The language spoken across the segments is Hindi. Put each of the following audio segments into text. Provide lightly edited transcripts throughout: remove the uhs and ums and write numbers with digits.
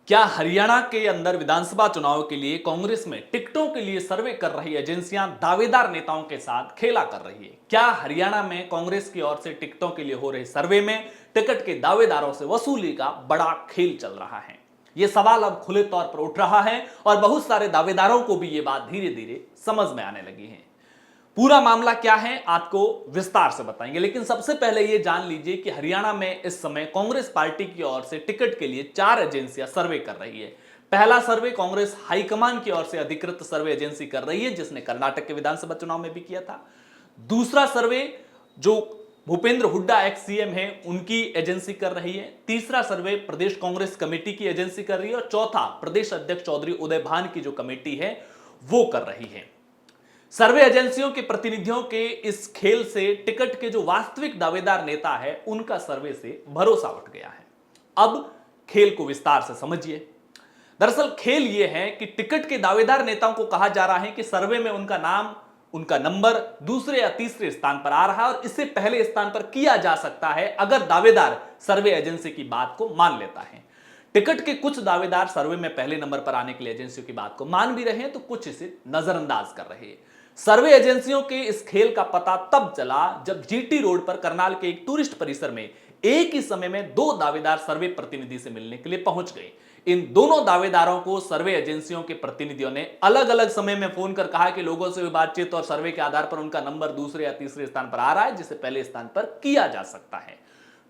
क्या हरियाणा के अंदर विधानसभा चुनाव के लिए कांग्रेस में टिकटों के लिए सर्वे कर रही एजेंसियां दावेदार नेताओं के साथ खेला कर रही है? क्या हरियाणा में कांग्रेस की ओर से टिकटों के लिए हो रहे सर्वे में टिकट के दावेदारों से वसूली का बड़ा खेल चल रहा है? यह सवाल अब खुले तौर पर उठ रहा है और बहुत सारे दावेदारों को भी यह बात धीरे धीरे समझ में आने लगी है। पूरा मामला क्या है आपको विस्तार से बताएंगे, लेकिन सबसे पहले यह जान लीजिए कि हरियाणा में इस समय कांग्रेस पार्टी की ओर से टिकट के लिए 4 एजेंसियां सर्वे कर रही है। पहला सर्वे कांग्रेस हाईकमान की ओर से अधिकृत सर्वे एजेंसी कर रही है, जिसने कर्नाटक के विधानसभा चुनाव में भी किया था। दूसरा सर्वे जो भूपेंद्र हुड्डा एक्स सीएम है उनकी एजेंसी कर रही है। तीसरा सर्वे प्रदेश कांग्रेस कमेटी की एजेंसी कर रही है और चौथा प्रदेश अध्यक्ष चौधरी उदय भान की जो कमेटी है वो कर रही है। सर्वे एजेंसियों के प्रतिनिधियों के इस खेल से टिकट के जो वास्तविक दावेदार नेता है उनका सर्वे से भरोसा उठ गया है। अब खेल को विस्तार से समझिए। दरअसल खेल यह है कि टिकट के दावेदार नेताओं को कहा जा रहा है कि सर्वे में उनका नाम, उनका नंबर दूसरे या तीसरे स्थान पर आ रहा है और इससे पहले स्थान पर किया जा सकता है अगर दावेदार सर्वे एजेंसी की बात को मान लेता है। टिकट के कुछ दावेदार सर्वे में पहले नंबर पर आने के लिए एजेंसियों की बात को मान भी रहे हैं तो कुछ इसे नजरअंदाज कर रहे हैं। सर्वे एजेंसियों के इस खेल का पता तब चला जब जीटी रोड पर करनाल के एक टूरिस्ट परिसर में एक ही समय में 2 दावेदार सर्वे प्रतिनिधि से मिलने के लिए पहुंच गए। इन दोनों दावेदारों को सर्वे एजेंसियों के प्रतिनिधियों ने अलग अलग समय में फोन कर कहा कि लोगों से बातचीत और सर्वे के आधार पर उनका नंबर दूसरे या तीसरे स्थान पर आ रहा है, जिसे पहले स्थान पर किया जा सकता है।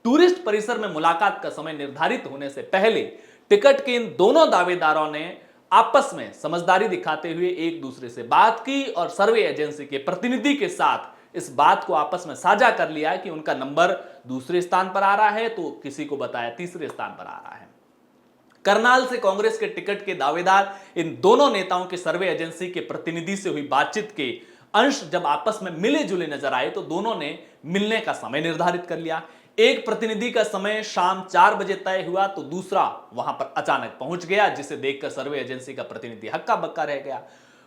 टूरिस्ट परिसर में मुलाकात का समय निर्धारित होने से पहले टिकट के इन दोनों दावेदारों ने आपस में समझदारी दिखाते हुए एक दूसरे से बात की और सर्वे एजेंसी के प्रतिनिधि के साथ इस बात को आपस में साझा कर लिया कि उनका नंबर दूसरे स्थान पर आ रहा है, तो किसी को बताया तीसरे स्थान पर आ रहा है। करनाल से कांग्रेस के टिकट के दावेदार इन दोनों नेताओं के सर्वे एजेंसी के प्रतिनिधि से हुई बातचीत के अंश जब आपस में मिले जुले नजर आए तो दोनों ने मिलने का समय निर्धारित कर लिया। एक प्रतिनिधि का समय शाम 4 बजे तय हुआ तो दूसरा वहां पर अचानक पहुंच गया, जिसे देखकर सर्वे एजेंसी का प्रतिनिधि हक्का बक्का रह गया।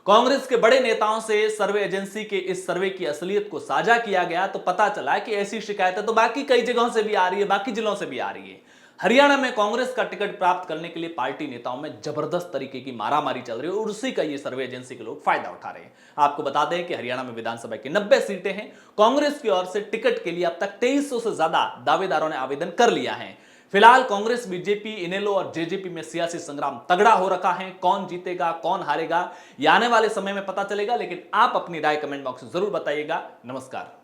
कांग्रेस के बड़े नेताओं से सर्वे एजेंसी के इस सर्वे की असलियत को साझा किया गया तो पता चला कि ऐसी शिकायतें तो बाकी कई जगहों से भी आ रही है, बाकी जिलों से भी आ रही है। हरियाणा में कांग्रेस का टिकट प्राप्त करने के लिए पार्टी नेताओं में जबरदस्त तरीके की मारामारी चल रही है और उसी का ये सर्वे एजेंसी के लोग फायदा उठा रहे हैं। आपको बता दें कि हरियाणा में विधानसभा की 90 सीटें हैं। कांग्रेस की ओर से टिकट के लिए अब तक 2300 से ज्यादा दावेदारों ने आवेदन कर लिया है। फिलहाल कांग्रेस, बीजेपी, इनेलो और जेजेपी में सियासी संग्राम तगड़ा हो रखा है। कौन जीतेगा, कौन हारेगा, ये आने वाले समय में पता चलेगा, लेकिन आप अपनी राय कमेंट बॉक्स में जरूर बताइएगा। नमस्कार।